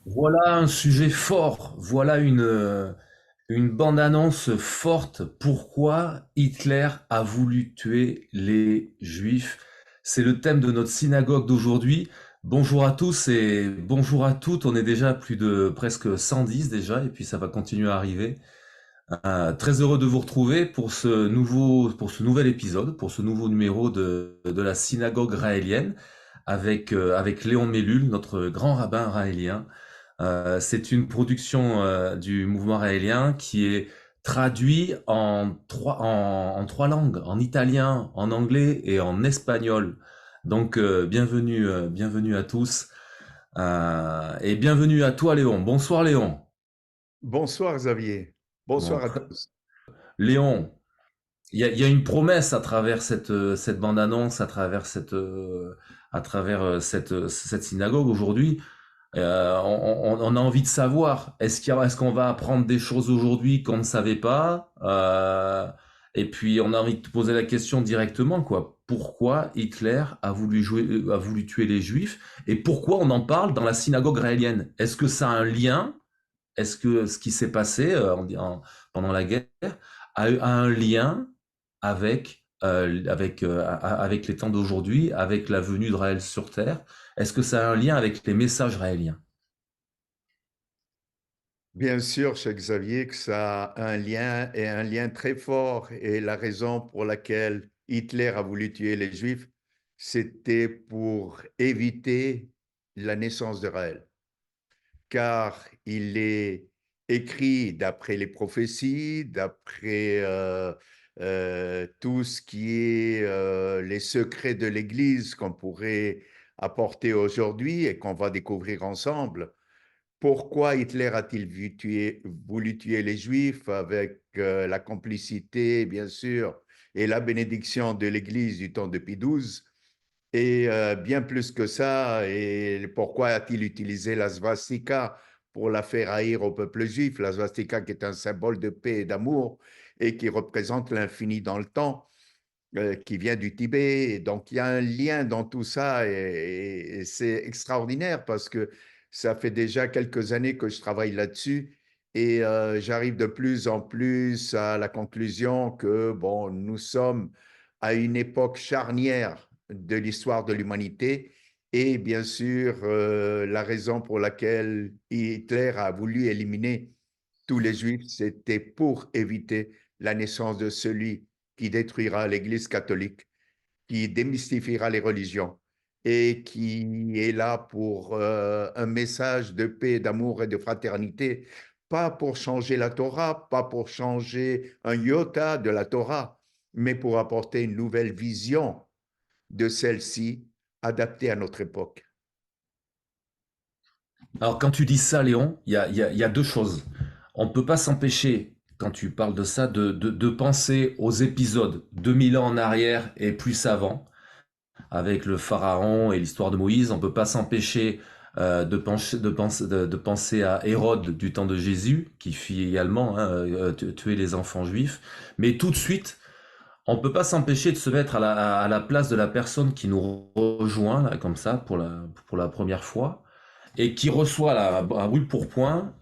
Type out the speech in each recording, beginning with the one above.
Voilà un sujet fort, voilà une bande-annonce forte. Pourquoi Hitler a voulu tuer les Juifs? C'est le thème de notre synagogue d'aujourd'hui. Bonjour à tous et bonjour à toutes. On est déjà à plus de presque 110 déjà et puis ça va continuer à arriver. Très heureux de vous retrouver pour ce nouvel épisode, pour ce nouveau numéro de la synagogue raélienne avec Léon Mellul, notre grand rabbin raélien. C'est une production du mouvement raélien qui est traduit en trois langues, en italien, en anglais et en espagnol. Donc bienvenue à tous et bienvenue à toi Léon. Bonsoir Léon. Bonsoir Xavier. Bon, Bonsoir à tous. Léon, il y a une promesse à travers cette bande-annonce, à travers cette synagogue aujourd'hui. On a envie de savoir, est-ce qu'on va apprendre des choses aujourd'hui qu'on ne savait pas? Et puis on a envie de te poser la question directement, quoi. Pourquoi Hitler a voulu tuer les Juifs? Et pourquoi on en parle dans la synagogue raélienne? Est-ce que ça a un lien? Est-ce que ce qui s'est passé pendant la guerre a un lien avec les temps d'aujourd'hui, avec la venue de Raël sur Terre? Est-ce que ça a un lien avec les messages raéliens? Bien sûr, cher Xavier, que ça a un lien et un lien très fort. Et la raison pour laquelle Hitler a voulu tuer les Juifs, c'était pour éviter la naissance de Raël. Car il est écrit d'après les prophéties, d'après tout ce qui est les secrets de l'Église qu'on pourrait apporter aujourd'hui et qu'on va découvrir ensemble. Pourquoi Hitler voulu tuer les Juifs avec la complicité, bien sûr, et la bénédiction de l'Église du temps de Pie XII? Et bien plus que ça, et pourquoi a-t-il utilisé la svastika pour la faire haïr au peuple juif? La svastika qui est un symbole de paix et d'amour et qui représente l'infini dans le temps, qui vient du Tibet. Et donc il y a un lien dans tout ça et c'est extraordinaire parce que ça fait déjà quelques années que je travaille là-dessus et j'arrive de plus en plus à la conclusion que bon, nous sommes à une époque charnière de l'histoire de l'humanité et bien sûr la raison pour laquelle Hitler a voulu éliminer tous les juifs, c'était pour éviter la naissance de celui qui détruira l'Église catholique, qui démystifiera les religions et qui est là pour un message de paix, d'amour et de fraternité, pas pour changer la Torah, pas pour changer un iota de la Torah, mais pour apporter une nouvelle vision de celle-ci adaptée à notre époque. Alors quand tu dis ça, Léon, il y a deux choses. On ne peut pas s'empêcher, quand tu parles de ça, de penser aux épisodes 2000 ans en arrière et plus avant, avec le pharaon et l'histoire de Moïse. On ne peut pas s'empêcher de penser à Hérode du temps de Jésus, qui fit également tuer les enfants juifs. Mais tout de suite, on ne peut pas s'empêcher de se mettre à la place de la personne qui nous rejoint, là, comme ça, pour la première fois et qui reçoit à brûle pourpoint,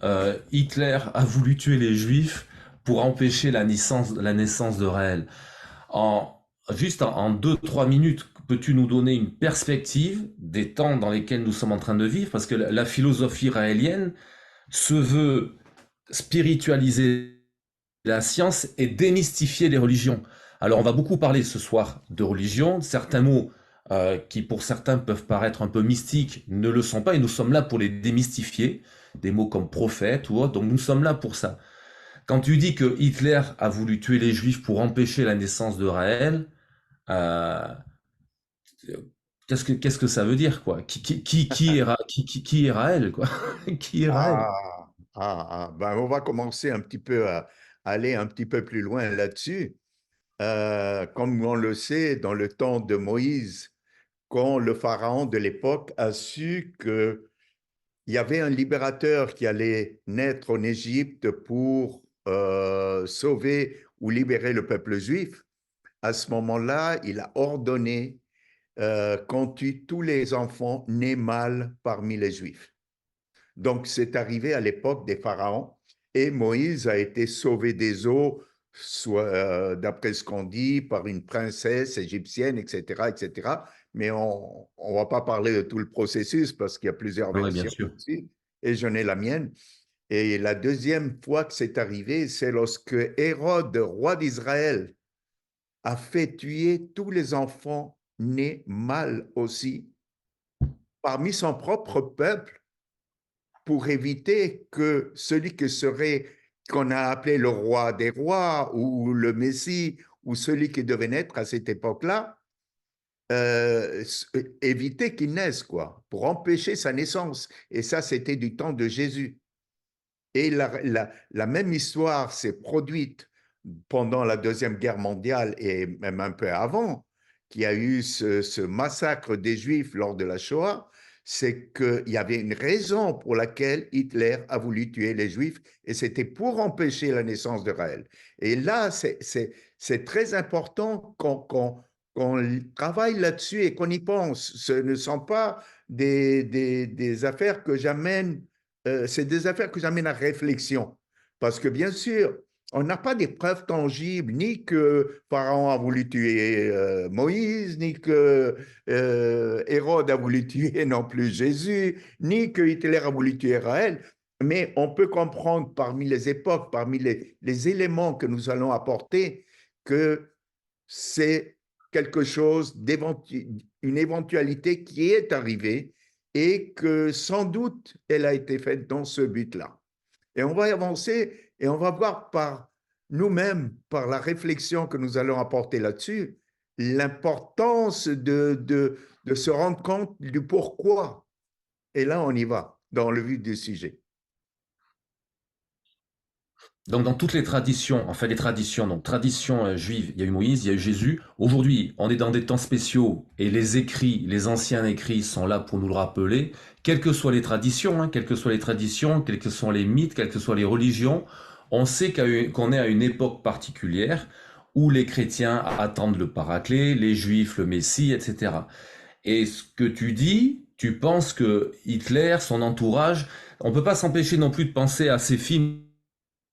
Hitler a voulu tuer les Juifs pour empêcher la naissance de Raël. En, en 2-3 minutes, peux-tu nous donner une perspective des temps dans lesquels nous sommes en train de vivre? Parce que la philosophie raélienne se veut spiritualiser la science et démystifier les religions. Alors on va beaucoup parler ce soir de religion, certains mots qui pour certains peuvent paraître un peu mystiques ne le sont pas et nous sommes là pour les démystifier, des mots comme prophète ou autre, donc nous sommes là pour ça. Quand tu dis que Hitler a voulu tuer les juifs pour empêcher la naissance de Raël, euh, qu'est-ce que ça veut dire quoi? Qui est Raël quoi? Qui est Raël? Ben on va commencer un petit peu à aller un petit peu plus loin là-dessus. Comme on le sait, dans le temps de Moïse, quand le pharaon de l'époque a su qu'il y avait un libérateur qui allait naître en Égypte pour sauver ou libérer le peuple juif, à ce moment-là, il a ordonné qu'on tue tous les enfants nés mâles parmi les juifs. Donc, c'est arrivé à l'époque des pharaons et Moïse a été sauvé des eaux, soit, d'après ce qu'on dit, par une princesse égyptienne, etc., etc. Mais on ne va pas parler de tout le processus parce qu'il y a plusieurs Oui, bien versions sûr. aussi, et j'en ai la mienne. Et la deuxième fois que c'est arrivé, c'est lorsque Hérode, roi d'Israël, a fait tuer tous les enfants nés mâles aussi parmi son propre peuple pour éviter que celui que serait, qu'on a appelé le roi des rois ou le Messie ou celui qui devait naître à cette époque-là, euh, éviter qu'il naisse, quoi, pour empêcher sa naissance. Et ça, c'était du temps de Jésus. Et la même histoire s'est produite pendant la Deuxième Guerre mondiale et même un peu avant, qu'il y a eu ce massacre des Juifs lors de la Shoah, c'est qu'il y avait une raison pour laquelle Hitler a voulu tuer les Juifs et c'était pour empêcher la naissance de Raël. Et là, c'est très important qu'on travaille là-dessus et qu'on y pense. Ce ne sont pas des affaires que j'amène c'est des affaires que j'amène à réflexion. Parce que bien sûr, on n'a pas des preuves tangibles, ni que Pharaon a voulu tuer Moïse, ni que Hérode a voulu tuer non plus Jésus, ni que Hitler a voulu tuer Raël. Mais on peut comprendre parmi les époques, parmi les éléments que nous allons apporter, que c'est quelque chose une éventualité qui est arrivée et que sans doute elle a été faite dans ce but-là. Et on va avancer et on va voir par nous-mêmes, par la réflexion que nous allons apporter là-dessus, l'importance de se rendre compte du pourquoi. Et là, on y va dans le vif du sujet. Donc dans toutes les traditions, enfin les traditions, donc tradition juive, il y a eu Moïse, il y a eu Jésus. Aujourd'hui, on est dans des temps spéciaux et les écrits, les anciens écrits sont là pour nous le rappeler. Quelles que soient les traditions, quelles que soient les traditions, quels que soient les mythes, quelles que soient les religions, on sait qu'on est à une époque particulière où les chrétiens attendent le paraclet, les juifs le Messie, etc. Et ce que tu dis, tu penses que Hitler, son entourage, on peut pas s'empêcher non plus de penser à ces films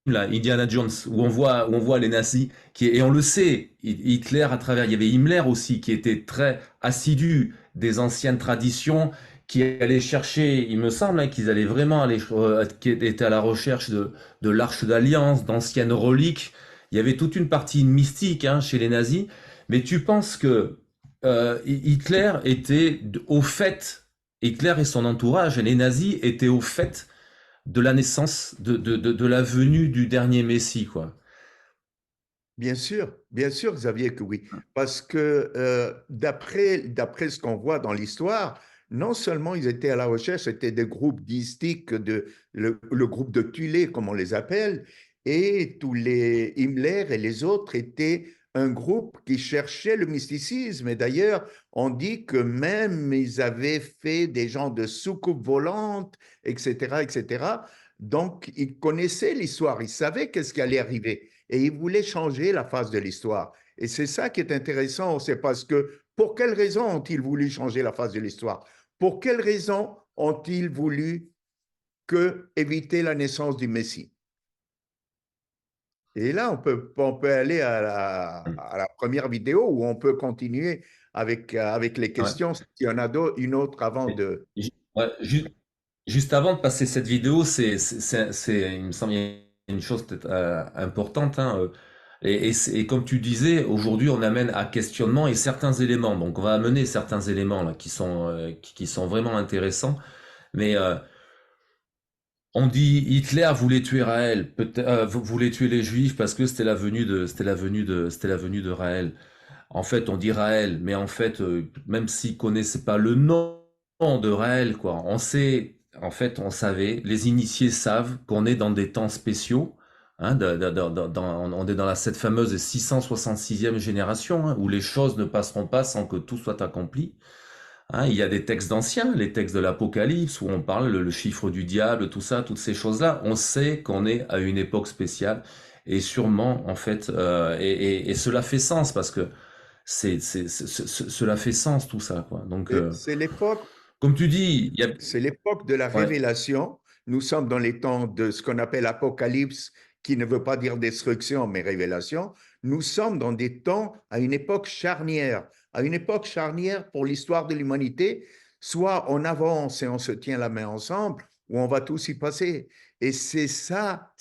là, Indiana Jones, où on voit les nazis, et on le sait, Hitler à travers, il y avait Himmler aussi, qui était très assidu des anciennes traditions, qui allait chercher, il me semble, qu'ils allaient vraiment aller, qui étaient à la recherche de l'Arche d'Alliance, d'anciennes reliques. Il y avait toute une partie mystique chez les nazis. Mais tu penses que Hitler était au fait, Hitler et son entourage, et les nazis étaient au fait de la naissance, de la venue du dernier Messie, quoi. Bien sûr, Xavier, que oui. Parce que d'après ce qu'on voit dans l'histoire, non seulement ils étaient à la recherche, c'était des groupes mystiques, le groupe de Tulé, comme on les appelle, et tous les Himmler et les autres étaient un groupe qui cherchait le mysticisme. Et d'ailleurs, on dit que même ils avaient fait des genres de soucoupes volantes, etc., etc. Donc, ils connaissaient l'histoire, ils savaient qu'est-ce qui allait arriver et ils voulaient changer la face de l'histoire. Et c'est ça qui est intéressant, c'est parce que pour quelles raisons ont-ils voulu changer la face de l'histoire? Pour quelles raisons ont-ils voulu éviter la naissance du Messie? Et là, on peut aller à la première vidéo où on peut continuer avec les Ouais. questions. S'il y en a une autre avant Et de... ouais, juste avant de passer cette vidéo, il me semble, il y a une chose peut-être importante, et comme tu disais, aujourd'hui, on amène à questionnement et certains éléments. Donc, on va amener certains éléments là qui sont vraiment intéressants. Mais on dit Hitler voulait tuer Raël, voulait tuer les Juifs parce que c'était la venue de Raël. En fait, on dit Raël, mais en fait, même s'ils connaissaient pas le nom de Raël, quoi, on sait, en fait, on savait, les initiés savent qu'on est dans des temps spéciaux. On est dans cette fameuse 666e génération, où les choses ne passeront pas sans que tout soit accompli. Il y a des textes anciens, les textes de l'Apocalypse, où on parle le chiffre du diable, tout ça, toutes ces choses-là. On sait qu'on est à une époque spéciale, et sûrement, en fait, et cela fait sens parce que cela fait sens tout ça, quoi. Donc, C'est l'époque comme tu dis, il y a, C'est l'époque de la ouais, révélation. Nous sommes dans les temps de ce qu'on appelle Apocalypse, qui ne veut pas dire destruction, mais révélation. Nous sommes dans des temps, à une époque charnière pour l'histoire de l'humanité. Soit on avance et on se tient la main ensemble, ou on va tous y passer. Et c'est ça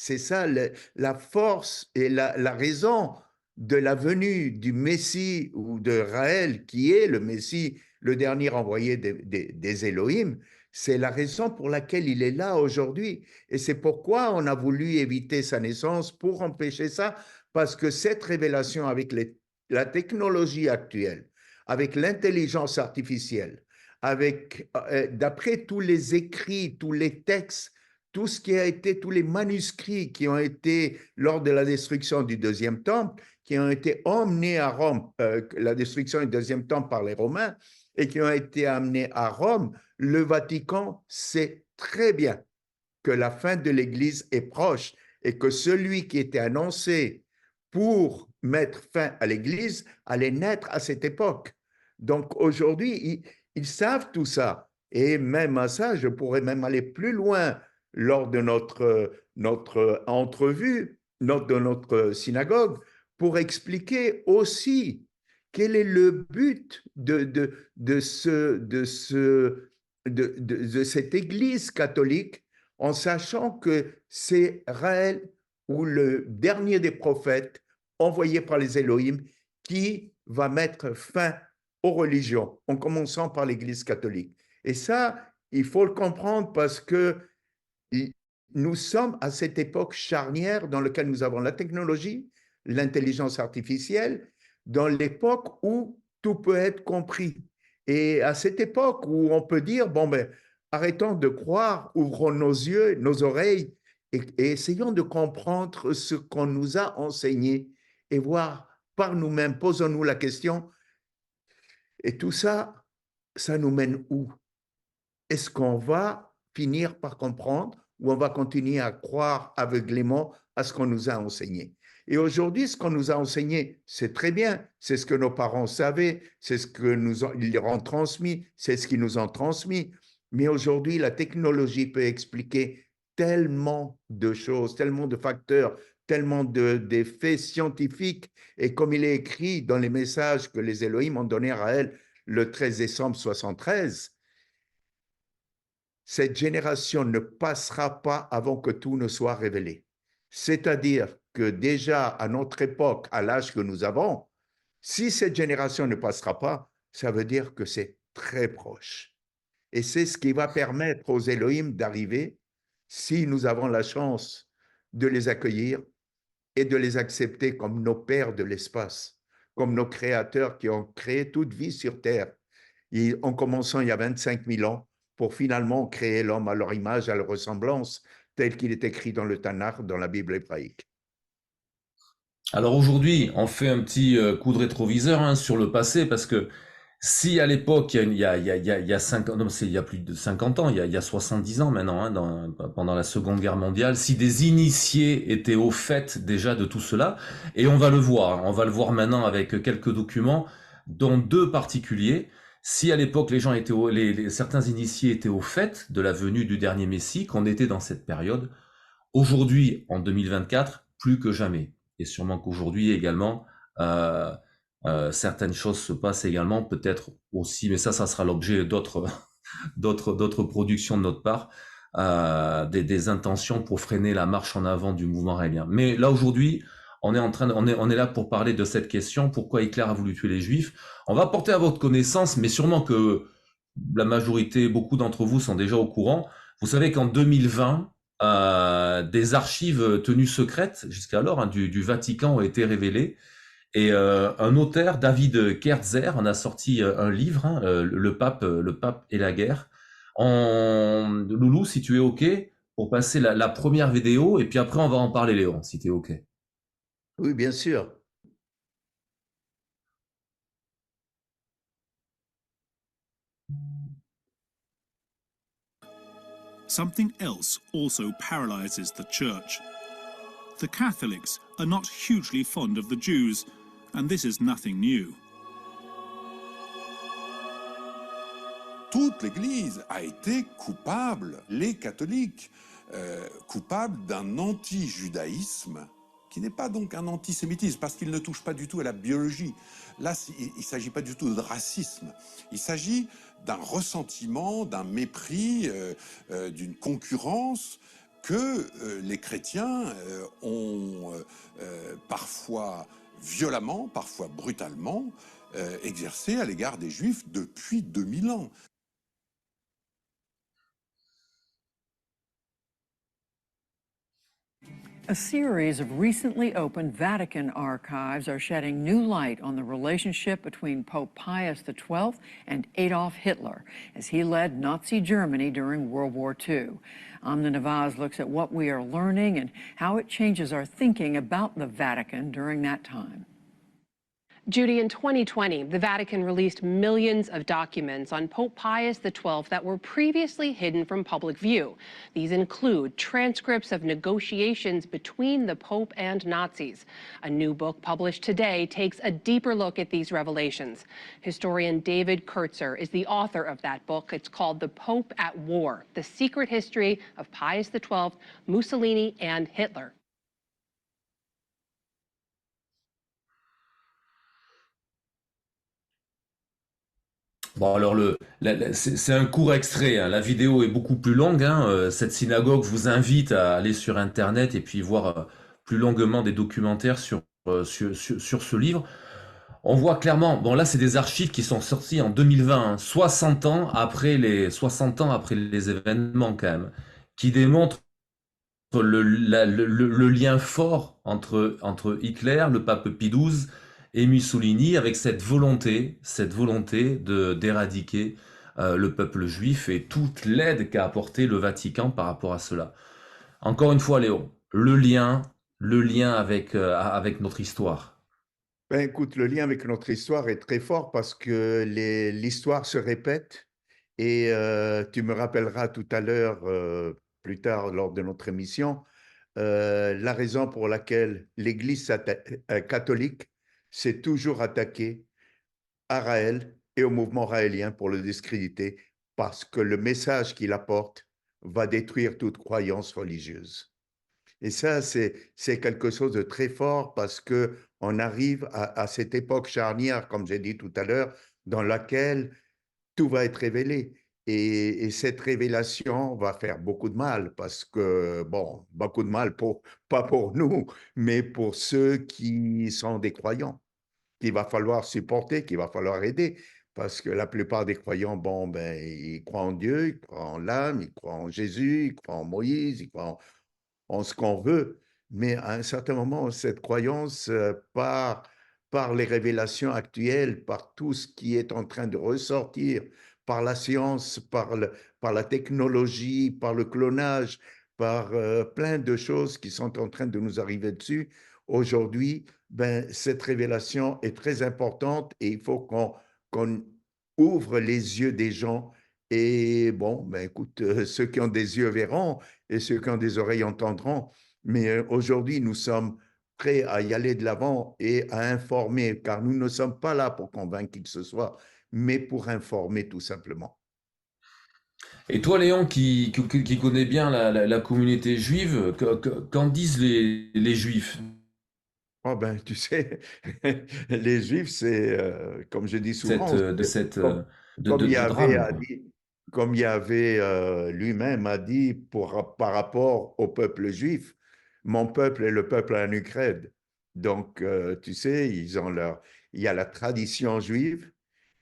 la force et la raison de la venue du Messie ou de Raël, qui est le Messie, le dernier envoyé des Elohim. C'est la raison pour laquelle il est là aujourd'hui. Et c'est pourquoi on a voulu éviter sa naissance, pour empêcher ça, parce que cette révélation avec la technologie actuelle, avec l'intelligence artificielle, d'après tous les écrits, tous les textes, tout ce qui a été, tous les manuscrits qui ont été lors de la destruction du deuxième temple, qui ont été emmenés à Rome, la destruction du deuxième temple par les Romains, et qui ont été amenés à Rome, le Vatican sait très bien que la fin de l'Église est proche et que celui qui était annoncé pour mettre fin à l'Église allait naître à cette époque. Donc aujourd'hui, ils savent tout ça. Et même à ça, je pourrais même aller plus loin lors de notre entrevue, de notre synagogue, pour expliquer aussi quel est le but de cette Église catholique, en sachant que c'est Raël, ou le dernier des prophètes envoyé par les Elohim, qui va mettre fin aux religions, en commençant par l'Église catholique. Et ça, il faut le comprendre, parce que nous sommes à cette époque charnière dans laquelle nous avons la technologie, l'intelligence artificielle, dans l'époque où tout peut être compris. Et à cette époque où on peut dire, bon, ben, arrêtons de croire, ouvrons nos yeux, nos oreilles, et essayons de comprendre ce qu'on nous a enseigné et voir par nous-mêmes, posons-nous la question, et tout ça, ça nous mène où? Est-ce qu'on va finir par comprendre, ou on va continuer à croire aveuglément à ce qu'on nous a enseigné? Et aujourd'hui, ce qu'on nous a enseigné, c'est très bien, c'est ce que nos parents savaient, c'est ce qu'ils leur ont transmis, c'est ce qu'ils nous ont transmis. Mais aujourd'hui, la technologie peut expliquer tellement de choses, tellement de facteurs, tellement d'effets scientifiques. Et comme il est écrit dans les messages que les Elohim ont donnés à Raël le 13 décembre 73, cette génération ne passera pas avant que tout ne soit révélé. C'est-à-dire que déjà à notre époque, à l'âge que nous avons, si cette génération ne passera pas, ça veut dire que c'est très proche. Et c'est ce qui va permettre aux Elohim d'arriver, si nous avons la chance de les accueillir et de les accepter comme nos pères de l'espace, comme nos créateurs qui ont créé toute vie sur Terre, et en commençant il y a 25 000 ans, pour finalement créer l'homme à leur image, à leur ressemblance, tel qu'il est écrit dans le Tanakh, dans la Bible hébraïque. Alors aujourd'hui, on fait un petit coup de rétroviseur sur le passé, parce que si à l'époque, il y a 50, non, il y a plus de 50 ans, il y a 70 ans maintenant, pendant la Seconde Guerre mondiale, si des initiés étaient au fait déjà de tout cela, et on va le voir maintenant avec quelques documents, dont deux particuliers. Si à l'époque les gens étaient certains initiés étaient au fait de la venue du dernier Messie, qu'on était dans cette période, aujourd'hui, en 2024, plus que jamais. Et sûrement qu'aujourd'hui également, certaines choses se passent également, peut-être aussi, mais ça sera l'objet d'autres d'autres productions de notre part, des intentions pour freiner la marche en avant du mouvement raélien. Mais là aujourd'hui, on est là pour parler de cette question, pourquoi Hitler a voulu tuer les Juifs. On va porter à votre connaissance, mais sûrement que la majorité, beaucoup d'entre vous sont déjà au courant. Vous savez qu'en 2020, des archives tenues secrètes jusqu'alors du Vatican ont été révélées, et un auteur, David Kertzer, en a sorti un livre, le pape et la guerre. Loulou, si tu es OK, pour passer la première vidéo, et puis après on va en parler, Léon, si tu es OK. Oui, bien sûr. Something else also paralyzes the church. The Catholics are not hugely fond of the Jews, and this is nothing new. Tout toute l'Église a été coupable, les catholiques, coupables d'un anti-judaïsme qui n'est pas donc un antisémitisme, parce qu'il ne touche pas du tout à la biologie. Là, il ne s'agit pas du tout de racisme. Il s'agit d'un ressentiment, d'un mépris, d'une concurrence que les chrétiens ont parfois violemment, parfois brutalement, exercé à l'égard des Juifs depuis 2000 ans. A series of recently opened Vatican archives are shedding new light on the relationship between Pope Pius XII and Adolf Hitler as he led Nazi Germany during World War II. Amna Nawaz looks at what we are learning and how it changes our thinking about the Vatican during that time. Judy, in 2020, the Vatican released millions of documents on Pope Pius XII that were previously hidden from public view. These include transcripts of negotiations between the Pope and Nazis. A new book published today takes a deeper look at these revelations. Historian David Kurtzer is the author of that book. It's called The Pope at War: The Secret History of Pius XII, Mussolini, and Hitler. Bon, alors c'est un court extrait, hein. La vidéo est beaucoup plus longue, hein. Cette synagogue vous invite à aller sur Internet et puis voir plus longuement des documentaires sur ce livre. On voit clairement, bon là c'est des archives qui sont sorties en 2020, hein, 60 ans après les événements quand même, qui démontrent le lien fort entre Hitler, le pape Pie XII et Mussolini, avec cette volonté d'éradiquer le peuple juif et toute l'aide qu'a apporté le Vatican par rapport à cela. Encore une fois, Léon, le lien avec notre histoire. Ben, écoute, le lien avec notre histoire est très fort parce que l'histoire se répète et tu me rappelleras tout à l'heure, plus tard lors de notre émission, la raison pour laquelle l'Église catholique s'est toujours attaquée à Raël et au mouvement raélien pour le discréditer, parce que le message qu'il apporte va détruire toute croyance religieuse. Et ça, c'est quelque chose de très fort parce qu'on arrive à cette époque charnière, comme j'ai dit tout à l'heure, dans laquelle tout va être révélé. Et cette révélation va faire beaucoup de mal parce que, bon, beaucoup de mal, pas pour nous, mais pour ceux qui sont des croyants, qu'il va falloir supporter, qu'il va falloir aider. Parce que la plupart des croyants, bon, ben, ils croient en Dieu, ils croient en l'âme, ils croient en Jésus, ils croient en Moïse, ils croient en ce qu'on veut. Mais à un certain moment, cette croyance, par les révélations actuelles, par tout ce qui est en train de ressortir, par la science, par la technologie, par le clonage, par plein de choses qui sont en train de nous arriver dessus, aujourd'hui, ben, cette révélation est très importante et il faut qu'on ouvre les yeux des gens. Et bon, ben, écoute, ceux qui ont des yeux verront et ceux qui ont des oreilles entendront. Mais aujourd'hui, nous sommes prêts à y aller de l'avant et à informer, car nous ne sommes pas là pour convaincre qui que ce soit, mais pour informer tout simplement. Et toi, Léon, qui connais bien la communauté juive, qu'en disent les Juifs? Oh ben, tu sais, les Juifs, c'est, comme je dis souvent, comme Yahvé drame, a quoi. dit, comme Yahvé lui-même a dit par rapport au peuple juif, mon peuple est le peuple en Ukraine. Donc, tu sais, il y a la tradition juive,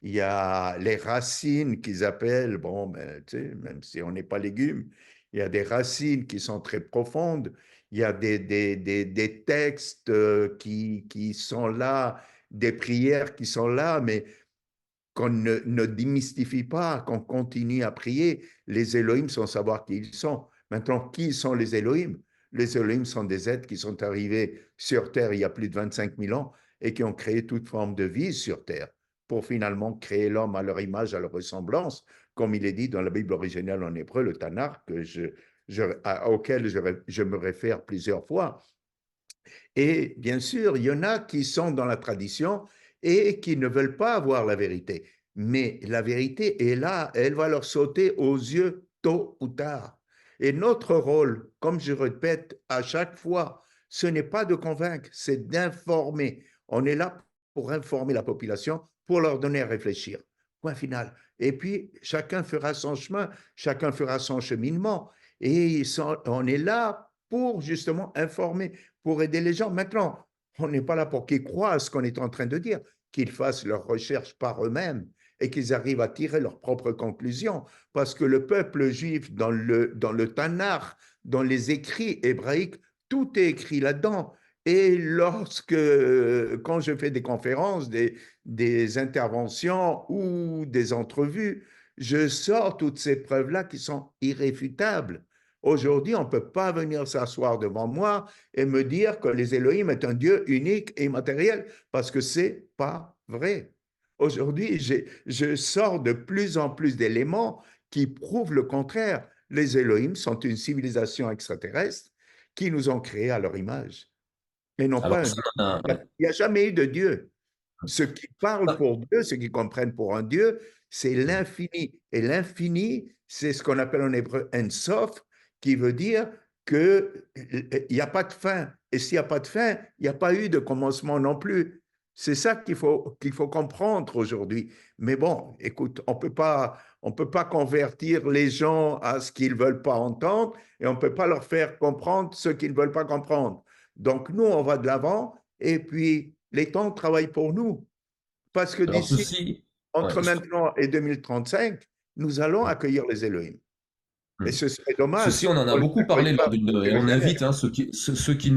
il y a les racines qu'ils appellent, bon, ben, tu sais, même si on n'est pas légumes, il y a des racines qui sont très profondes, il y a des textes qui sont là, des prières qui sont là, mais qu'on ne démystifie pas, qu'on continue à prier. Les Elohim sans savoir qui ils sont. Maintenant, qui sont les Elohim? Les Elohim sont des êtres qui sont arrivés sur Terre il y a plus de 25 000 ans et qui ont créé toute forme de vie sur Terre pour finalement créer l'homme à leur image, à leur ressemblance, comme il est dit dans la Bible originale en hébreu, le Tanakh, auquel je me réfère plusieurs fois. Et bien sûr, il y en a qui sont dans la tradition et qui ne veulent pas avoir la vérité. Mais la vérité est là, elle va leur sauter aux yeux tôt ou tard. Et notre rôle, comme je répète à chaque fois, ce n'est pas de convaincre, c'est d'informer. On est là pour informer la population, pour leur donner à réfléchir. Point final. Et puis, chacun fera son chemin, chacun fera son cheminement. Et on est là pour justement informer, pour aider les gens. Maintenant, on n'est pas là pour qu'ils croient à ce qu'on est en train de dire, qu'ils fassent leurs recherches par eux-mêmes et qu'ils arrivent à tirer leurs propres conclusions. Parce que le peuple juif, dans le Tanakh, dans les écrits hébraïques, tout est écrit là-dedans. Et quand je fais des conférences, des interventions ou des entrevues, je sors toutes ces preuves-là qui sont irréfutables. Aujourd'hui, on ne peut pas venir s'asseoir devant moi et me dire que les Elohim est un Dieu unique et immatériel, parce que ce n'est pas vrai. Aujourd'hui, je sors de plus en plus d'éléments qui prouvent le contraire. Les Elohim sont une civilisation extraterrestre qui nous ont créés à leur image. Et non pas un Dieu. Il n'y a jamais eu de Dieu. Ceux qui parlent pour Dieu, ceux qui comprennent pour un Dieu, c'est l'infini. Et l'infini, c'est ce qu'on appelle en hébreu En Sof, qui veut dire qu'il n'y a pas de fin. Et s'il n'y a pas de fin, il n'y a pas eu de commencement non plus. C'est ça qu'il faut comprendre aujourd'hui. Mais bon, écoute, on peut pas convertir les gens à ce qu'ils ne veulent pas entendre et on ne peut pas leur faire comprendre ce qu'ils ne veulent pas comprendre. Donc, nous, on va de l'avant et puis les temps travaillent pour nous. Parce que entre maintenant et 2035, nous allons accueillir les Elohim. Et ce serait dommage. Ceci, on en a beaucoup parlé et on invite ceux qui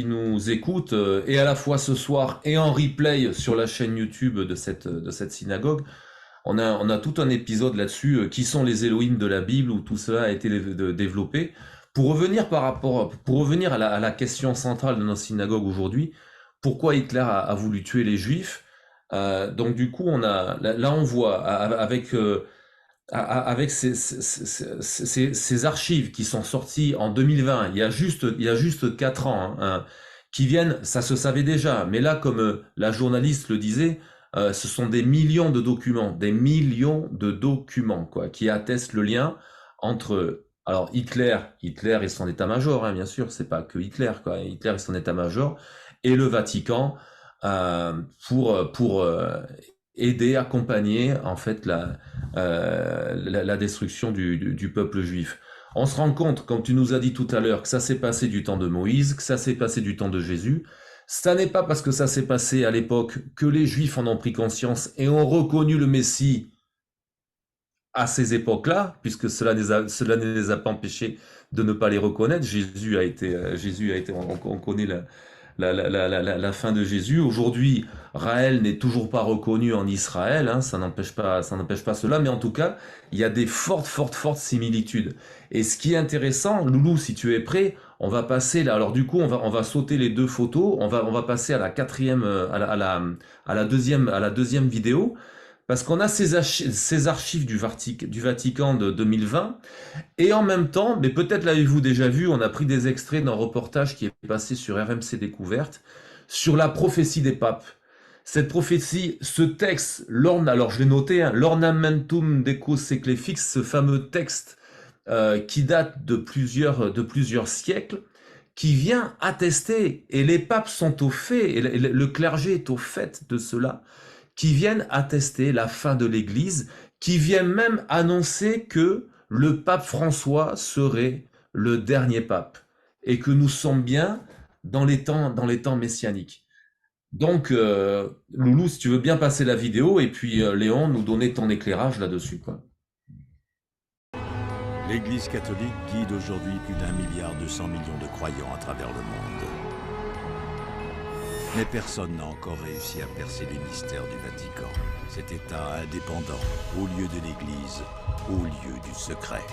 nous écoutent, et à la fois ce soir et en replay sur la chaîne YouTube de cette synagogue. On a tout un épisode là-dessus, qui sont les Elohim de la Bible, où tout cela a été développé. Pour revenir à la question centrale de notre synagogue aujourd'hui, pourquoi Hitler a voulu tuer les Juifs? Donc du coup, on voit avec ces archives qui sont sorties en 2020, il y a juste 4 ans, qui viennent, ça se savait déjà, mais là, comme la journaliste le disait, ce sont des millions de documents, quoi, qui attestent le lien entre, alors Hitler et son état-major, bien sûr, c'est pas que Hitler, quoi, Hitler et son état-major, et le Vatican, pour aider, accompagner en fait la destruction du peuple juif. On se rend compte, comme tu nous as dit tout à l'heure, que ça s'est passé du temps de Moïse, que ça s'est passé du temps de Jésus. Ça n'est pas parce que ça s'est passé à l'époque que les Juifs en ont pris conscience et ont reconnu le Messie à ces époques-là, puisque cela ne les a pas empêchés de ne pas les reconnaître. Jésus a été, on connaît la fin de Jésus. Aujourd'hui, Raël n'est toujours pas reconnu en Israël, ça n'empêche pas cela, mais en tout cas, il y a des fortes similitudes. Et ce qui est intéressant, Loulou, si tu es prêt, on va passer là. Alors du coup, on va sauter les 2 photos. On va passer à la quatrième, à la deuxième vidéo. Parce qu'on a ces archives du Vatican de 2020, et en même temps, mais peut-être l'avez-vous déjà vu, on a pris des extraits d'un reportage qui est passé sur RMC Découverte, sur la prophétie des papes. Cette prophétie, ce texte, alors je l'ai noté, l'Ornamentum Deco Seclefix, ce fameux texte qui date de plusieurs siècles, qui vient attester, et les papes sont au fait, et le clergé est au fait de cela, qui viennent attester la fin de l'Église, qui viennent même annoncer que le pape François serait le dernier pape, et que nous sommes bien dans les temps messianiques. Donc, Loulou, si tu veux bien passer la vidéo, et puis Léon, nous donner ton éclairage là-dessus, quoi. L'Église catholique guide aujourd'hui plus d'1,2 milliard de croyants à travers le monde. Mais personne n'a encore réussi à percer les mystères du Vatican, cet État indépendant, au lieu de l'Église, au lieu du secret.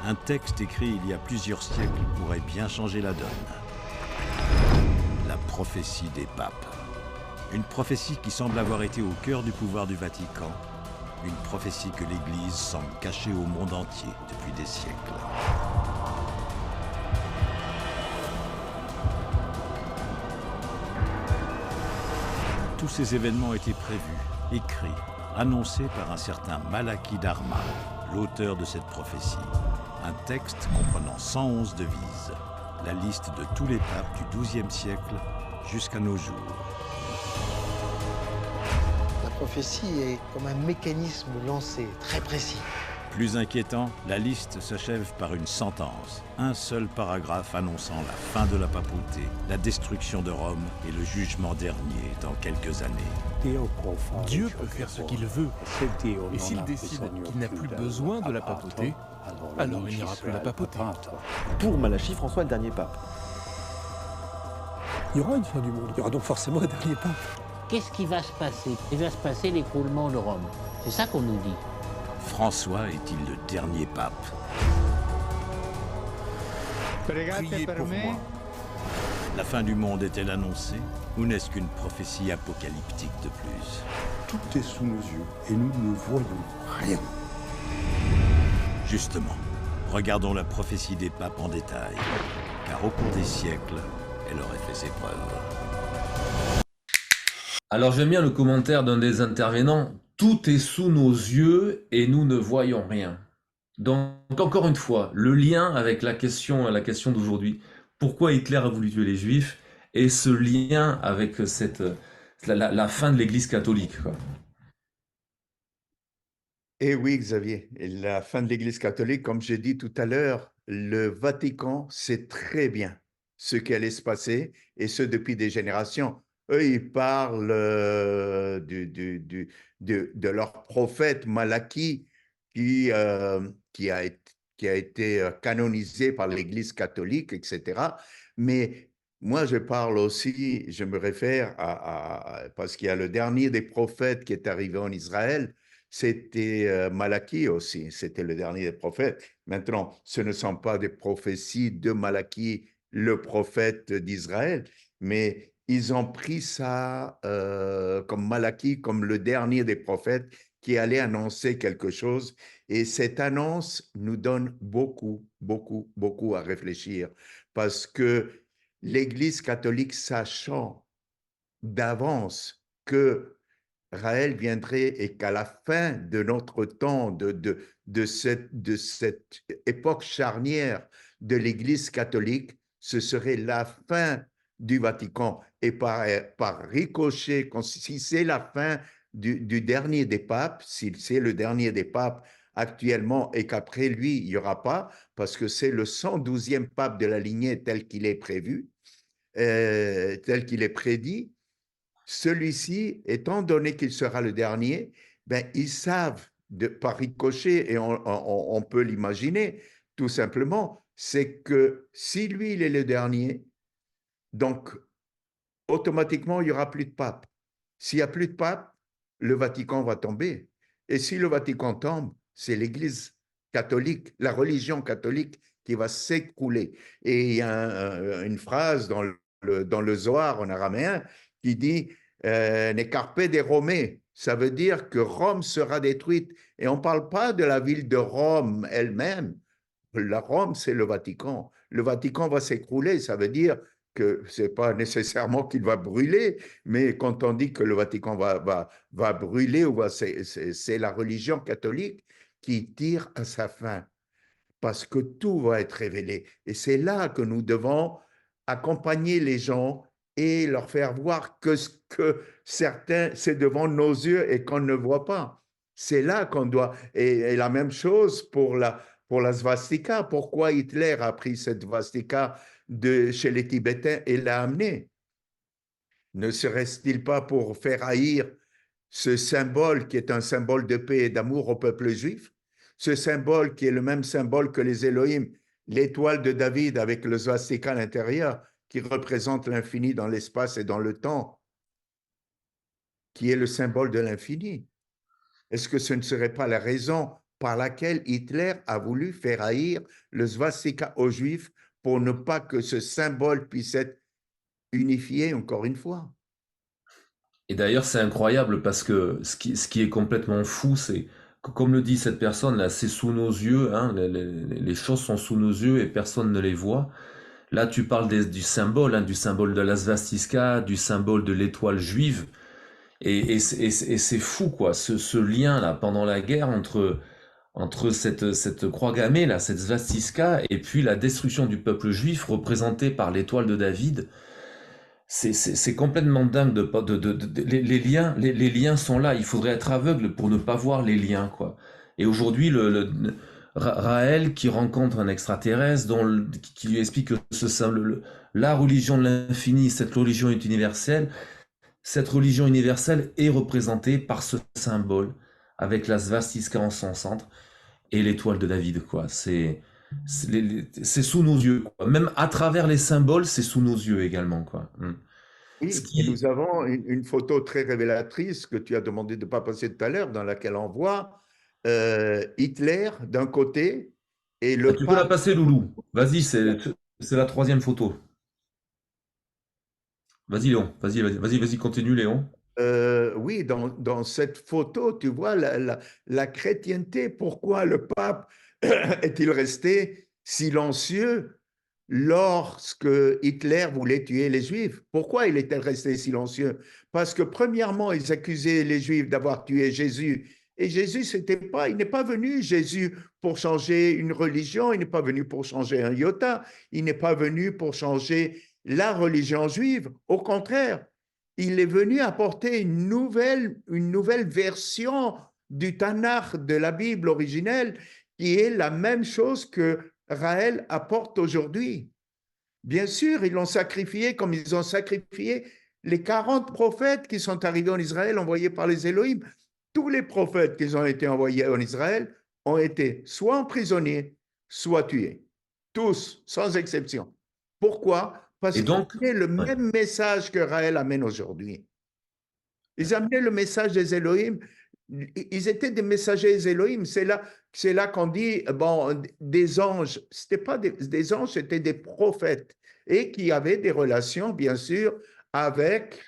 Un texte écrit il y a plusieurs siècles pourrait bien changer la donne. La prophétie des papes. Une prophétie qui semble avoir été au cœur du pouvoir du Vatican. Une prophétie que l'Église semble cacher au monde entier depuis des siècles. Tous ces événements étaient prévus, écrit, annoncé par un certain Malachie d'Arma, l'auteur de cette prophétie. Un texte comprenant 111 devises, la liste de tous les papes du XIIe siècle jusqu'à nos jours. La prophétie est comme un mécanisme lancé, très précis. Plus inquiétant, la liste s'achève par une sentence. Un seul paragraphe annonçant la fin de la papauté, la destruction de Rome et le jugement dernier dans quelques années. Dieu peut faire ce qu'il veut. Et s'il décide qu'il n'a plus besoin de la papauté, alors il n'y aura plus la papauté. Pour Malachie, François est le dernier pape. Il y aura une fin du monde. Il y aura donc forcément un dernier pape. Qu'est-ce qui va se passer? Il va se passer l'écroulement de Rome. C'est ça qu'on nous dit. François est-il le dernier pape? Priez pour moi. La fin du monde est-elle annoncée ou n'est-ce qu'une prophétie apocalyptique de plus? Tout est sous nos yeux et nous ne voyons rien. Justement, regardons la prophétie des papes en détail, car au cours des siècles, elle aurait fait ses preuves. Alors j'aime bien le commentaire d'un des intervenants. Tout est sous nos yeux et nous ne voyons rien. Donc encore une fois, le lien avec la question d'aujourd'hui, pourquoi Hitler a voulu tuer les Juifs, et ce lien avec la fin de l'Église catholique, quoi. Et oui, Xavier, et la fin de l'Église catholique, comme j'ai dit tout à l'heure, le Vatican sait très bien ce qui allait se passer, et ce depuis des générations. Eux, ils parlent de leur prophète Malachie qui a été canonisé par l'Église catholique, etc. Mais moi, je parle aussi, je me réfère parce qu'il y a le dernier des prophètes qui est arrivé en Israël, c'était Malachie aussi, c'était le dernier des prophètes. Maintenant, ce ne sont pas des prophéties de Malachie, le prophète d'Israël, mais ils ont pris ça comme Malachie, comme le dernier des prophètes qui allait annoncer quelque chose. Et cette annonce nous donne beaucoup, beaucoup, beaucoup à réfléchir parce que l'Église catholique, sachant d'avance que Raël viendrait et qu'à la fin de notre temps, de cette époque charnière de l'Église catholique, ce serait la fin du Vatican. Et par ricochet, si c'est la fin du dernier des papes, si c'est le dernier des papes actuellement et qu'après lui, il n'y aura pas, parce que c'est le 112e pape de la lignée tel qu'il est prévu, tel qu'il est prédit, celui-ci, étant donné qu'il sera le dernier, ben, ils savent par ricochet, et on peut l'imaginer tout simplement, c'est que si lui, il est le dernier, donc automatiquement, il n'y aura plus de pape. S'il n'y a plus de pape, le Vatican va tomber. Et si le Vatican tombe, c'est l'Église catholique, la religion catholique qui va s'écrouler. Et il y a une phrase dans le Zohar en araméen qui dit ne carpe de Rome. Ça veut dire que Rome sera détruite. Et on ne parle pas de la ville de Rome elle-même. La Rome, c'est le Vatican. Le Vatican va s'écrouler. Ça veut dire que ce n'est pas nécessairement qu'il va brûler, mais quand on dit que le Vatican va brûler, c'est la religion catholique qui tire à sa fin, parce que tout va être révélé. Et c'est là que nous devons accompagner les gens et leur faire voir que ce que certains, c'est devant nos yeux et qu'on ne voit pas. C'est là qu'on doit... Et la même chose pour la svastika. Pourquoi Hitler a pris cette svastika chez les Tibétains et l'a amenée? Ne serait-il pas pour faire haïr ce symbole qui est un symbole de paix et d'amour au peuple juif? Ce symbole qui est le même symbole que les Elohim, l'étoile de David avec le svastika à l'intérieur, qui représente l'infini dans l'espace et dans le temps, qui est le symbole de l'infini. Est-ce que ce ne serait pas la raison par laquelle Hitler a voulu faire haïr le svastika aux Juifs pour ne pas que ce symbole puisse être unifié encore une fois? Et d'ailleurs, c'est incroyable parce que ce qui est complètement fou, c'est que, comme le dit cette personne-là, c'est sous nos yeux, hein, les choses sont sous nos yeux et personne ne les voit. Là, tu parles du symbole, hein, du symbole de la svastika, du symbole de l'étoile juive. Et c'est fou, quoi, ce lien-là pendant la guerre entre cette croix gammée, là, cette svastika, et puis la destruction du peuple juif représentée par l'étoile de David. C'est complètement dingue les liens, les liens sont là. Il faudrait être aveugle pour ne pas voir les liens, quoi. Et aujourd'hui, Raël qui rencontre un extraterrestre qui lui explique que la religion de l'infini, cette religion est universelle. Cette religion universelle est représentée par ce symbole avec la svastika en son centre et l'étoile de David, quoi. C'est sous nos yeux, quoi. Même à travers les symboles, c'est sous nos yeux également, quoi. Oui, et nous avons une photo très révélatrice que tu as demandé de ne pas passer tout à l'heure, dans laquelle on voit Hitler d'un côté et le Tu peux la pape. passer, Loulou. Vas-y, c'est la troisième photo. Vas-y, Léon. Vas-y, continue, Léon. Oui, dans cette photo, tu vois la chrétienté. Pourquoi le pape est-il resté silencieux lorsque Hitler voulait tuer les Juifs? Pourquoi il est resté silencieux? Parce que premièrement, ils accusaient les Juifs d'avoir tué Jésus. Et Jésus, il n'est pas venu, Jésus, pour changer une religion, il n'est pas venu pour changer un iota, il n'est pas venu pour changer la religion juive. Au contraire, il est venu apporter une nouvelle version du Tanakh, de la Bible originelle, qui est la même chose que Raël apporte aujourd'hui. Bien sûr, ils l'ont sacrifié comme ils ont sacrifié les 40 prophètes qui sont arrivés en Israël, envoyés par les Elohim. Tous les prophètes qui ont été envoyés en Israël ont été soit emprisonnés, soit tués. Tous, sans exception. Pourquoi? Parce qu'ils amenaient le même message que Raël amène aujourd'hui. Ils amenaient le message des Elohim. Ils étaient des messagers des Elohim. C'est là qu'on dit, bon, des anges. C'était pas des anges, c'était des prophètes. Et qui avaient des relations, bien sûr, avec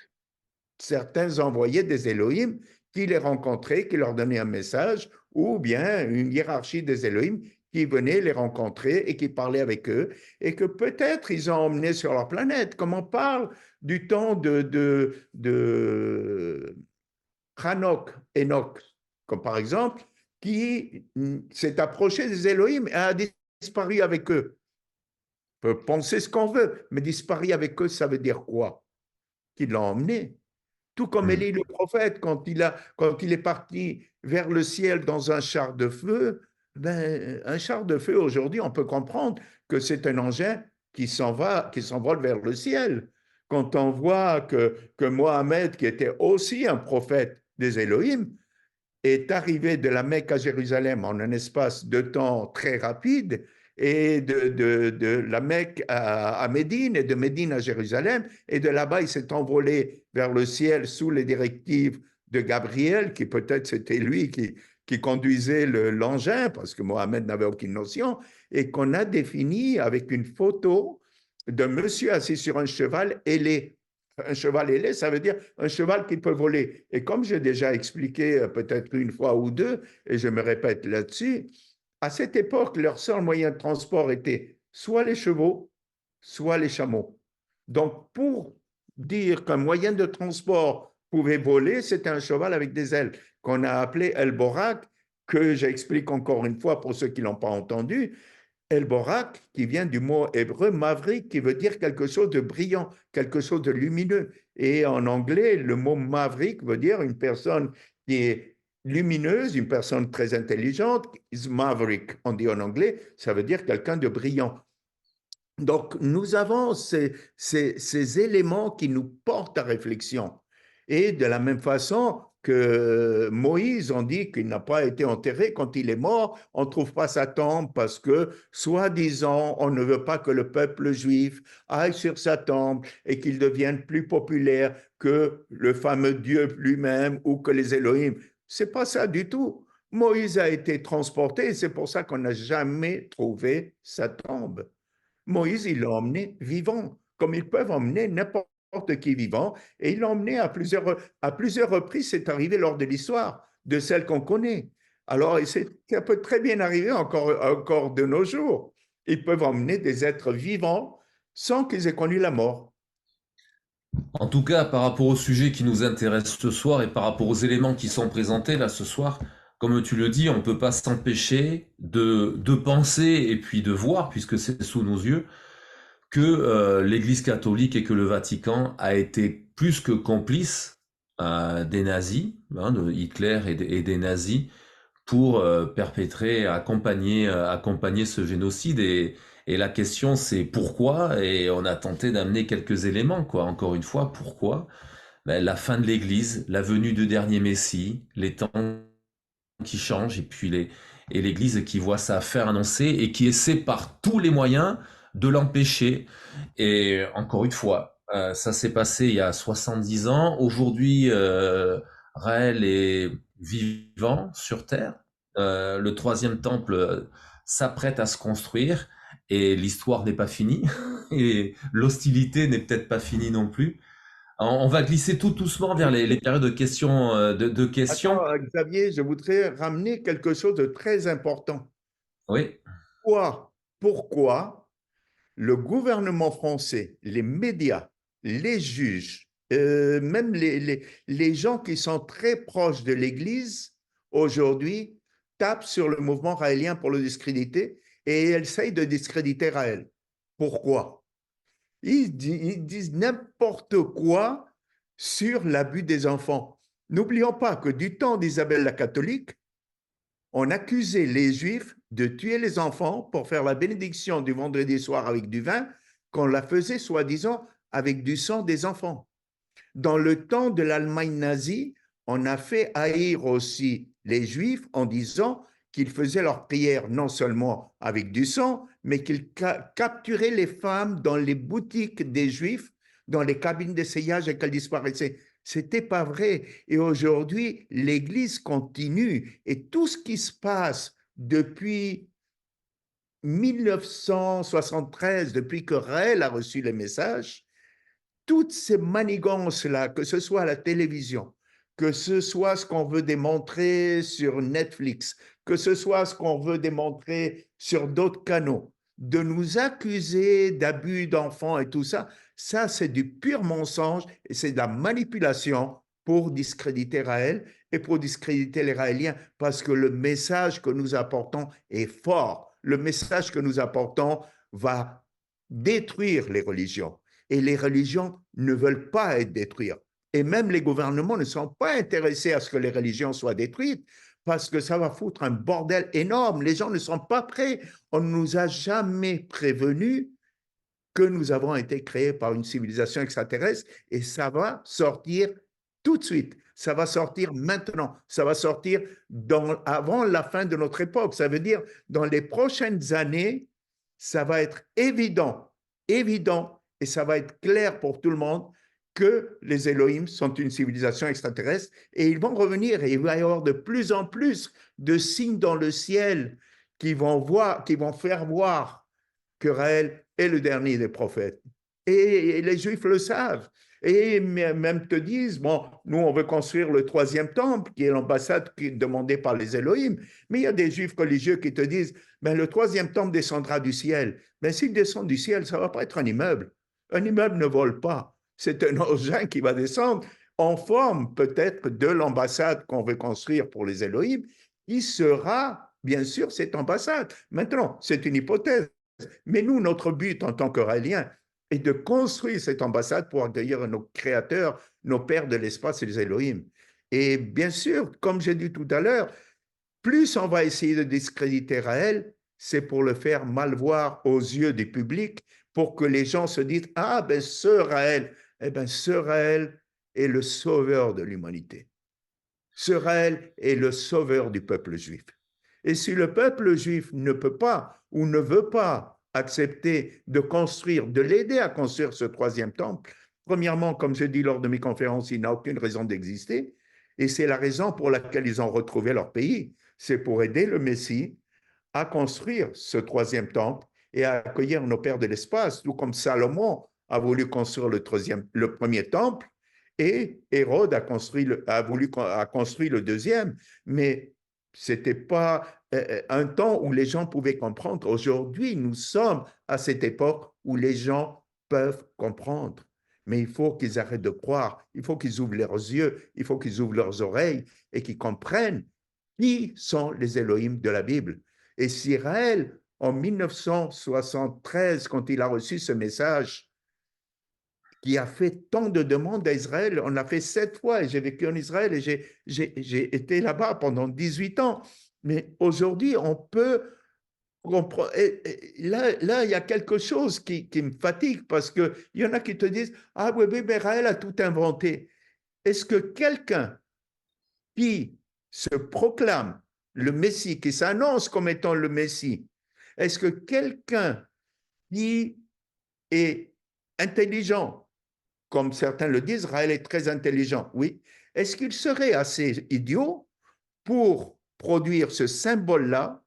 certains envoyés des Elohim qui les rencontraient, qui leur donnaient un message, ou bien une hiérarchie des Elohim qui venaient les rencontrer et qui parlaient avec eux, et que peut-être ils ont emmené sur leur planète, comme on parle du temps de Enoch, comme par exemple, qui s'est approché des Elohim et a disparu avec eux. On peut penser ce qu'on veut, mais disparu avec eux, ça veut dire quoi? Qu'ils l'ont emmené. Tout comme Élie le prophète, quand il est parti vers le ciel dans un char de feu, ben, un char de feu, aujourd'hui, on peut comprendre que c'est un engin qui s'envole vers le ciel. Quand on voit que Mohammed, qui était aussi un prophète des Elohim, est arrivé de la Mecque à Jérusalem en un espace de temps très rapide, et de la Mecque à Médine, et de Médine à Jérusalem, et de là-bas, il s'est envolé vers le ciel sous les directives de Gabriel, qui peut-être c'était lui qui conduisait l'engin, parce que Mohammed n'avait aucune notion, et qu'on a défini avec une photo d'un monsieur assis sur un cheval ailé. Un cheval ailé, ça veut dire un cheval qui peut voler. Et comme j'ai déjà expliqué peut-être une fois ou deux, et je me répète là-dessus, à cette époque, leur seul moyen de transport était soit les chevaux, soit les chameaux. Donc, pour dire qu'un moyen de transport pouvait voler, c'était un cheval avec des ailes, qu'on a appelé El Borak, que j'explique encore une fois pour ceux qui ne l'ont pas entendu. El Borak, qui vient du mot hébreu maverick, qui veut dire quelque chose de brillant, quelque chose de lumineux. Et en anglais, le mot maverick veut dire une personne qui est lumineuse, une personne très intelligente. Is maverick, on dit en anglais, ça veut dire quelqu'un de brillant. Donc, nous avons ces éléments qui nous portent à réflexion. Et de la même façon que Moïse, on dit qu'il n'a pas été enterré quand il est mort, on ne trouve pas sa tombe parce que, soi-disant, on ne veut pas que le peuple juif aille sur sa tombe et qu'il devienne plus populaire que le fameux Dieu lui-même ou que les Elohim. C'est pas ça du tout. Moïse a été transporté et c'est pour ça qu'on n'a jamais trouvé sa tombe. Moïse, il l'a emmené vivant, comme ils peuvent emmener n'importe qui vivant, et il l'a emmené à plusieurs reprises, c'est arrivé lors de l'histoire, de celle qu'on connaît. Alors, ça peut très bien arriver encore de nos jours. Ils peuvent emmener des êtres vivants sans qu'ils aient connu la mort. En tout cas, par rapport au sujet qui nous intéresse ce soir et par rapport aux éléments qui sont présentés là ce soir, comme tu le dis, on ne peut pas s'empêcher de penser et puis de voir, puisque c'est sous nos yeux, que l'Église catholique et que le Vatican a été plus que complice des nazis, hein, de Hitler et des nazis, pour perpétrer, accompagner ce génocide. Et la question, c'est pourquoi? Et on a tenté d'amener quelques éléments, quoi. Encore une fois, pourquoi? Ben, la fin de l'Église, la venue du dernier Messie, les temps qui changent, et l'Église qui voit sa faire annoncer et qui essaie par tous les moyens de l'empêcher. Et encore une fois, ça s'est passé il y a 70 ans. Aujourd'hui, Raël est vivant sur Terre. Le troisième temple s'apprête à se construire et l'histoire n'est pas finie et l'hostilité n'est peut-être pas finie non plus. On va glisser tout doucement vers les périodes de questions. De questions. Attends, Xavier, je voudrais ramener quelque chose de très important. Oui. Pourquoi le gouvernement français, les médias, les juges, même les gens qui sont très proches de l'Église, aujourd'hui, tapent sur le mouvement raélien pour le discréditer et essayent de discréditer Raël. Pourquoi? Ils disent n'importe quoi sur l'abus des enfants. N'oublions pas que du temps d'Isabelle la catholique, on accusait les Juifs de tuer les enfants pour faire la bénédiction du vendredi soir avec du vin, qu'on la faisait soi-disant avec du sang des enfants. Dans le temps de l'Allemagne nazie, on a fait haïr aussi les Juifs en disant qu'ils faisaient leurs prières non seulement avec du sang, mais qu'ils capturaient les femmes dans les boutiques des Juifs, dans les cabines d'essayage et qu'elles disparaissaient. C'était pas vrai. Et aujourd'hui, l'Église continue. Et tout ce qui se passe depuis 1973, depuis que Raël a reçu les messages, toutes ces manigances-là, que ce soit à la télévision, que ce soit ce qu'on veut démontrer sur Netflix, que ce soit ce qu'on veut démontrer sur d'autres canaux, de nous accuser d'abus d'enfants et tout ça, ça c'est du pur mensonge et c'est de la manipulation pour discréditer Raël et pour discréditer les Raéliens, parce que le message que nous apportons est fort. Le message que nous apportons va détruire les religions. Et les religions ne veulent pas être détruites. Et même les gouvernements ne sont pas intéressés à ce que les religions soient détruites parce que ça va foutre un bordel énorme. Les gens ne sont pas prêts. On ne nous a jamais prévenus que nous avons été créés par une civilisation extraterrestre et ça va sortir tout de suite. Ça va sortir maintenant. Ça va sortir avant la fin de notre époque. Ça veut dire dans les prochaines années, ça va être évident, et ça va être clair pour tout le monde que les Elohim sont une civilisation extraterrestre et ils vont revenir et il va y avoir de plus en plus de signes dans le ciel qui vont faire voir que Raël est le dernier des prophètes. Et les Juifs le savent. Et même te disent, bon, nous, on veut construire le troisième temple, qui est l'ambassade demandée par les Elohim. Mais il y a des Juifs religieux qui te disent, ben, le troisième temple descendra du ciel. Mais s'il descend du ciel, ça ne va pas être un immeuble. Un immeuble ne vole pas. C'est un engin qui va descendre en forme peut-être de l'ambassade qu'on veut construire pour les Elohim, qui sera, bien sûr, cette ambassade. Maintenant, c'est une hypothèse. Mais nous, notre but en tant qu'Oraéliens est de construire cette ambassade pour accueillir nos créateurs, nos pères de l'espace et les Elohim. Et bien sûr, comme j'ai dit tout à l'heure, plus on va essayer de discréditer Raël, c'est pour le faire mal voir aux yeux du public, pour que les gens se disent « Ah, ben ce Raël, eh ben ce Raël est le sauveur de l'humanité. Ce Raël est le sauveur du peuple juif. » Et si le peuple juif ne peut pas ou ne veut pas accepter de construire, de l'aider à construire ce troisième temple, premièrement, comme je dis lors de mes conférences, il n'a aucune raison d'exister. Et c'est la raison pour laquelle ils ont retrouvé leur pays. C'est pour aider le Messie à construire ce troisième temple et à accueillir nos pères de l'espace, tout comme Salomon a voulu construire le premier temple et Hérode a construit le deuxième. Mais ce n'était pas un temps où les gens pouvaient comprendre. Aujourd'hui, nous sommes à cette époque où les gens peuvent comprendre. Mais il faut qu'ils arrêtent de croire, il faut qu'ils ouvrent leurs yeux, il faut qu'ils ouvrent leurs oreilles et qu'ils comprennent qui sont les Elohim de la Bible. Et Cyril, en 1973, quand il a reçu ce message, qui a fait tant de demandes à Israël, on l'a fait 7 fois et j'ai vécu en Israël et j'ai été là-bas pendant 18 ans. Mais aujourd'hui, on peut comprendre. Là, il y a quelque chose qui me fatigue parce qu'il y en a qui te disent « Ah oui, Israël a tout inventé ». Est-ce que quelqu'un qui se proclame le Messie, qui s'annonce comme étant le Messie, est-ce que quelqu'un qui est intelligent, comme certains le disent, Israël est très intelligent, oui, est-ce qu'il serait assez idiot pour produire ce symbole-là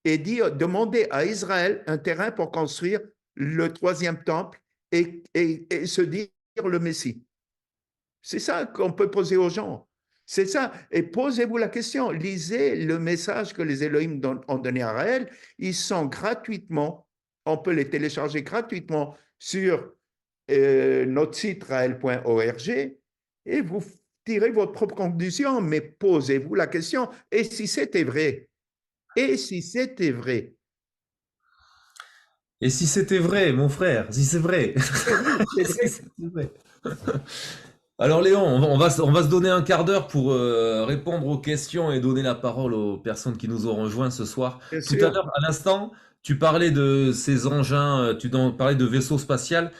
et demander à Israël un terrain pour construire le 3e temple et se dire le Messie? C'est ça qu'on peut poser aux gens. C'est ça. Et posez-vous la question. Lisez le message que les Elohim ont donné à Israël. Ils sont gratuitement, on peut les télécharger gratuitement sur notre site raël.org et vous tirez votre propre conclusion, mais posez-vous la question. Et si c'était vrai? Et si c'était vrai? Et si c'était vrai, mon frère, si c'est vrai. C'est vrai. Si c'était vrai. Alors Léon, on va se donner un quart d'heure pour répondre aux questions et donner la parole aux personnes qui nous ont rejoints ce soir. Bien Tout à sûr. l'heure, à l'instant, tu parlais de ces engins, parlais de vaisseaux spatial,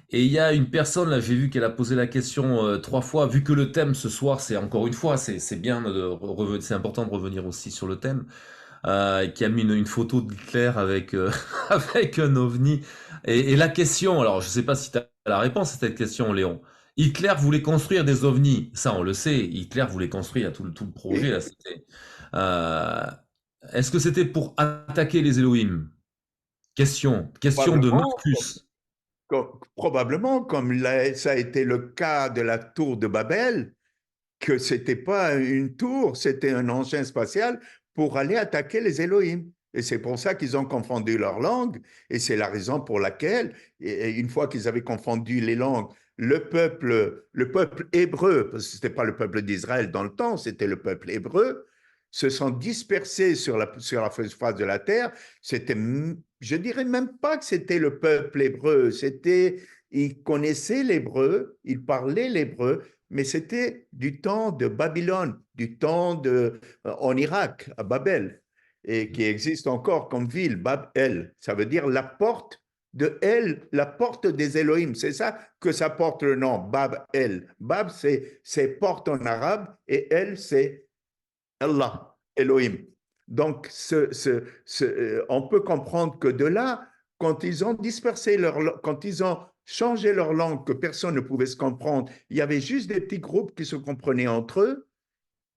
et il y a une personne, là, j'ai vu qu'elle a posé la question 3 fois, vu que le thème ce soir, c'est encore une fois, c'est bien c'est important de revenir aussi sur le thème, qui a mis une photo d'Hitler avec, avec un ovni. Et la question, alors je sais pas si tu as la réponse à cette question, Léon. Hitler voulait construire des ovnis, ça on le sait. Hitler voulait construire tout le projet là. Est-ce que c'était pour attaquer les Elohim? Question de Marcus. Probablement, comme ça a été le cas de la tour de Babel, que c'était pas une tour, c'était un engin spatial pour aller attaquer les Elohim. Et c'est pour ça qu'ils ont confondu leur langue, et c'est la raison pour laquelle, et une fois qu'ils avaient confondu les langues, le peuple hébreu, parce que ce n'était pas le peuple d'Israël dans le temps, c'était le peuple hébreu, se sont dispersés sur la surface de la terre. C'était, je dirais même pas que c'était le peuple hébreu, ils connaissaient l'hébreu, ils parlaient l'hébreu, mais c'était du temps de Babylone, du temps en Irak, à Babel, et qui existe encore comme ville, Bab-El. Ça veut dire la porte de El, la porte des Elohim. C'est ça que ça porte le nom, Bab-El. Bab, c'est porte en arabe, et El, c'est Allah, Elohim. Donc, on peut comprendre que de là, quand ils ont dispersé quand ils ont changé leur langue, que personne ne pouvait se comprendre, il y avait juste des petits groupes qui se comprenaient entre eux,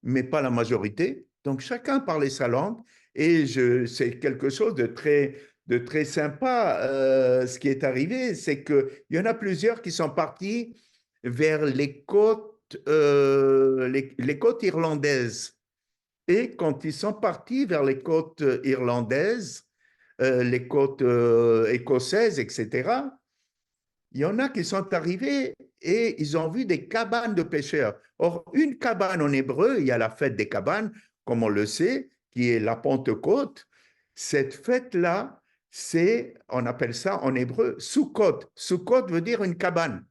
mais pas la majorité. Donc, chacun parlait sa langue, et c'est quelque chose de très sympa. Ce qui est arrivé, c'est qu'il y en a plusieurs qui sont partis vers les côtes irlandaises. Et quand ils sont partis vers les côtes irlandaises, les côtes écossaises, etc., il y en a qui sont arrivés et ils ont vu des cabanes de pêcheurs. Or, une cabane en hébreu, il y a la fête des cabanes, comme on le sait, qui est la Pentecôte. Cette fête-là, on appelle ça en hébreu Sukkot. Sukkot veut dire une cabane.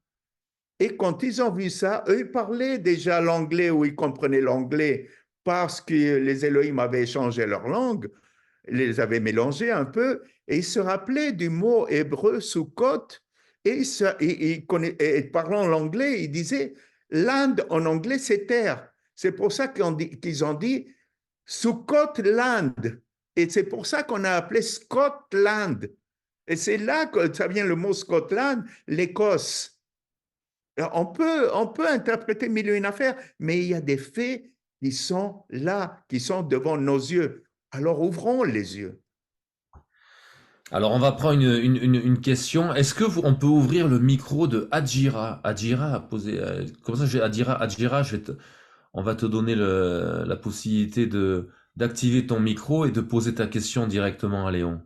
Et quand ils ont vu ça, eux, ils parlaient déjà l'anglais ou ils comprenaient l'anglais parce que les Elohim avaient changé leur langue, les avaient mélangés un peu, et ils se rappelaient du mot hébreu Sukkot, et parlant l'anglais, ils disaient land en anglais, c'est terre. C'est pour ça qu'ils ont dit Sukkot land. Et c'est pour ça qu'on a appelé Scotland. Et c'est là que ça vient le mot Scotland, l'Écosse. On peut interpréter mille et une affaires, mais il y a des faits qui sont là, qui sont devant nos yeux. Alors ouvrons les yeux. Alors on va prendre une question. Est-ce que on peut ouvrir le micro de Adjira? Adjira a posé. Comme ça, Adjira, on va te donner la possibilité d'activer ton micro et de poser ta question directement à Léon.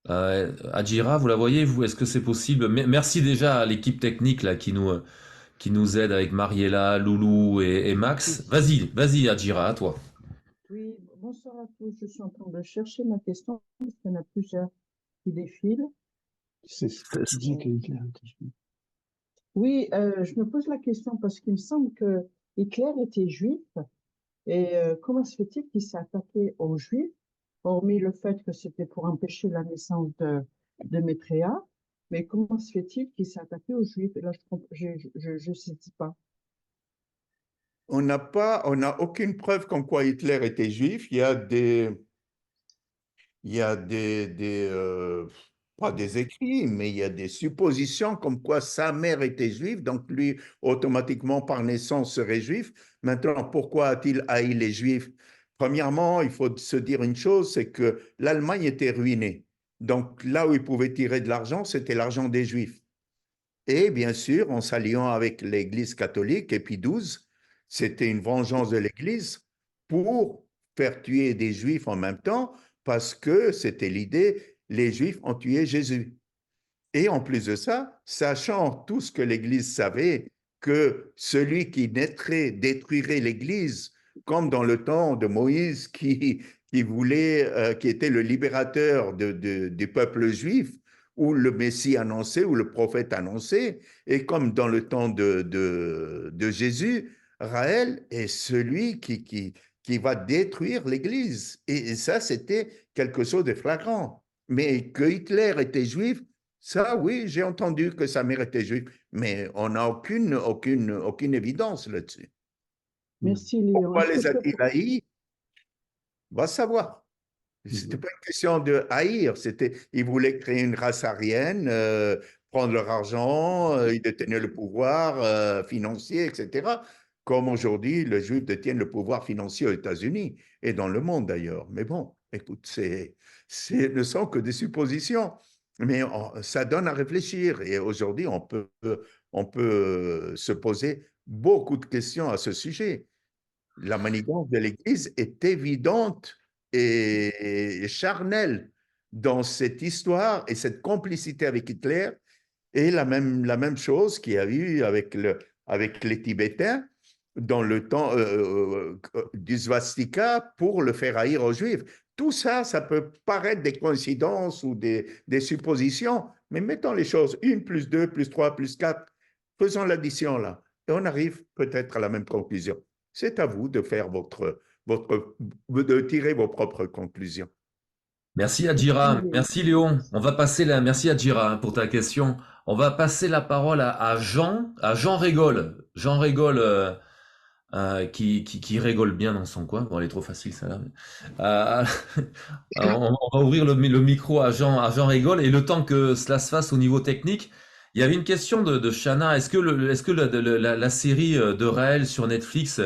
Adjira, vous la voyez, vous, est-ce que c'est possible? Merci déjà à l'équipe technique là, qui nous aide avec Mariella, Loulou et Max. Vas-y, Adjira, à toi. Oui, bonsoir à tous. Je suis en train de chercher ma question parce qu'il y en a plusieurs qui défilent. C'est tu dis que Hitler était juif. Oui, je me pose la question parce qu'il me semble que Hitler était juif et comment se fait-il qu'il s'est attaqué aux juifs, hormis le fait que c'était pour empêcher la naissance de Maitréa, mais comment se fait-il qu'il s'est attaqué aux juifs? Et là, je saisis pas. On n'a aucune preuve comme quoi Hitler était juif. Il y a pas des écrits, mais il y a des suppositions comme quoi sa mère était juive, donc lui, automatiquement, par naissance, serait juif. Maintenant, pourquoi a-t-il haï les juifs? Premièrement, il faut se dire une chose, c'est que l'Allemagne était ruinée. Donc là où il pouvait tirer de l'argent, c'était l'argent des juifs. Et bien sûr, en s'alliant avec l'Église catholique, et Pie XII, c'était une vengeance de l'Église pour faire tuer des Juifs en même temps, parce que c'était l'idée, les Juifs ont tué Jésus. Et en plus de ça, sachant tout ce que l'Église savait, que celui qui naîtrait détruirait l'Église, comme dans le temps de Moïse qui était le libérateur du peuple juif, ou le Messie annoncé, ou le prophète annoncé, et comme dans le temps de Jésus, Raël est celui qui va détruire l'Église. Et ça, c'était quelque chose de flagrant. Mais que Hitler était juif, ça, oui, j'ai entendu que sa mère était juive, mais on n'a aucune évidence là-dessus. Merci, Léon. Pourquoi les a-t-il haïs? Va savoir. C'était pas une question de haïr, ils voulaient créer une race aryenne, prendre leur argent, ils détenaient le pouvoir financier, etc. Comme aujourd'hui, les Juifs détiennent le pouvoir financier aux États-Unis et dans le monde d'ailleurs. Mais bon, écoute, ne sont que des suppositions. Mais ça donne à réfléchir. Et aujourd'hui, on peut se poser beaucoup de questions à ce sujet. La manigance de l'Église est évidente et charnelle dans cette histoire et cette complicité avec Hitler. Et la même chose qu'il y a eu avec les Tibétains dans le temps du swastika pour le faire haïr aux Juifs. Tout ça, ça peut paraître des coïncidences ou des suppositions, mais mettons les choses 1 plus 2 plus 3 plus 4, faisons l'addition là, et on arrive peut-être à la même conclusion. C'est à vous de faire de tirer vos propres conclusions. Merci Adjira, merci Léon. On va passer merci Adjira pour ta question. On va passer la parole à Jean Régol. Jean Régol, qui rigole bien dans son coin. Bon, elle est trop facile, celle-là. On va ouvrir le micro à Jean Régol. Et le temps que cela se fasse au niveau technique, il y avait une question de Shana. Est-ce que la série de Raël sur Netflix